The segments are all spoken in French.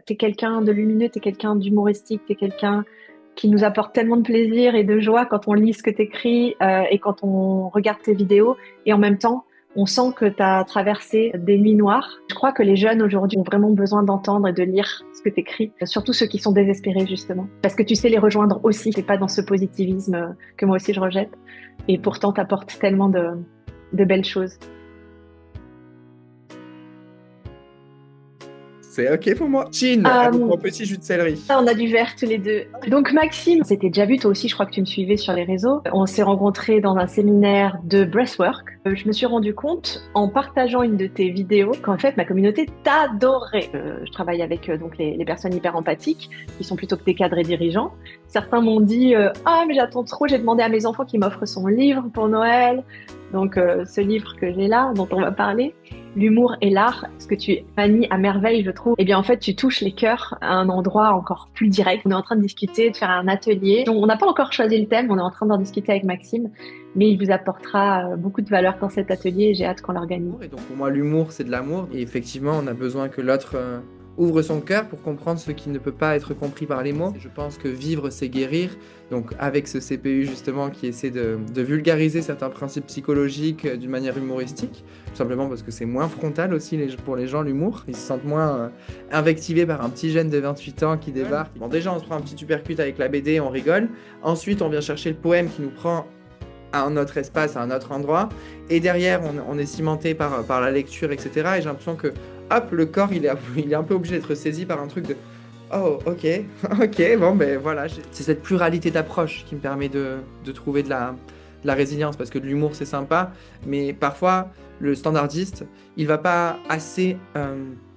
t'es quelqu'un de lumineux, t'es quelqu'un d'humoristique, t'es quelqu'un qui nous apporte tellement de plaisir et de joie quand on lit ce que t'écris et quand on regarde tes vidéos. Et en même temps, on sent que t'as traversé des nuits noires. Je crois que les jeunes aujourd'hui ont vraiment besoin d'entendre et de lire ce que t'écris, surtout ceux qui sont désespérés justement. Parce que tu sais les rejoindre aussi, t'es pas dans ce positivisme que moi aussi je rejette. Et pourtant, t'apportes tellement de belles choses. C'est OK pour moi. Chin, avec Euh, mon petit jus de céleri. On a du vert tous les deux. Donc Maxime, on s'était déjà vu, toi aussi, je crois que tu me suivais sur les réseaux. On s'est rencontrés dans un séminaire de breathwork. Je me suis rendu compte, en partageant une de tes vidéos, qu'en fait, ma communauté t'adorait. Je travaille avec donc les personnes hyper empathiques, qui sont plutôt que des cadres et dirigeants. Certains m'ont dit Ah, mais j'attends trop, j'ai demandé à mes enfants qu'ils m'offrent son livre pour Noël. Donc ce livre que j'ai là, dont on va parler. L'humour et l'art, ce que tu manies à merveille, je trouve, eh bien, en fait, tu touches les cœurs à un endroit encore plus direct. On est en train de discuter, de faire un atelier. Donc, on n'a pas encore choisi le thème, on est en train d'en discuter avec Maxime, mais il vous apportera beaucoup de valeur dans cet atelier et j'ai hâte qu'on l'organise. Et donc pour moi, l'humour, c'est de l'amour. Et effectivement, on a besoin que l'autre ouvre son cœur pour comprendre ce qui ne peut pas être compris par les mots. Je pense que vivre, c'est guérir. Donc avec ce CPU justement qui essaie de vulgariser certains principes psychologiques d'une manière humoristique, tout simplement parce que c'est moins frontal aussi pour les gens, l'humour. Ils se sentent moins invectivés par un petit jeune de 28 ans qui débarque. Bon, déjà, on se prend un petit uppercut avec la BD, on rigole. Ensuite, on vient chercher le poème qui nous prend à un autre espace, à un autre endroit. Et derrière, on est cimenté par la lecture, etc. Et j'ai l'impression que, hop, le corps, il est un peu obligé d'être saisi par un truc de oh, ok, ok, bon, ben voilà. C'est cette pluralité d'approche qui me permet de trouver de la résilience, parce que de l'humour, c'est sympa, mais parfois, le standardiste, il va pas assez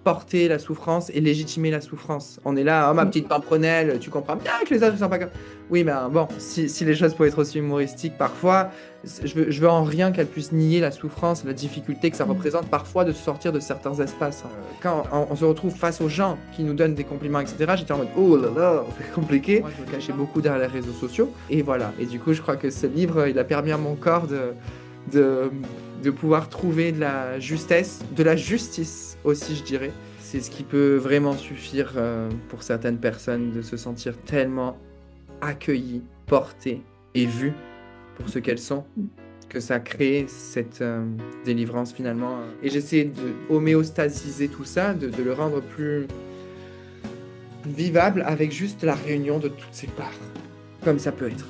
porter la souffrance et légitimer la souffrance. On est là, oh, ma petite pimprenelle, tu comprends bien que les autres ne sont pas comme... Oui, mais bon, si les choses pouvaient être aussi humoristiques, parfois, je veux en rien qu'elle puisse nier la souffrance, la difficulté que ça représente parfois de sortir de certains espaces. Quand on se retrouve face aux gens qui nous donnent des compliments, etc., j'étais en mode oh là là, c'est compliqué. Moi, je me cachais beaucoup derrière les réseaux sociaux. Et voilà. Et du coup, je crois que ce livre, il a permis à mon corps de, de pouvoir trouver de la justesse, de la justice aussi, je dirais. C'est ce qui peut vraiment suffire pour certaines personnes de se sentir tellement accueillies, portées et vues pour ce qu'elles sont, que ça crée cette délivrance finalement. Et j'essaie de homéostasiser tout ça, de le rendre plus vivable avec juste la réunion de toutes ces parts, comme ça peut être.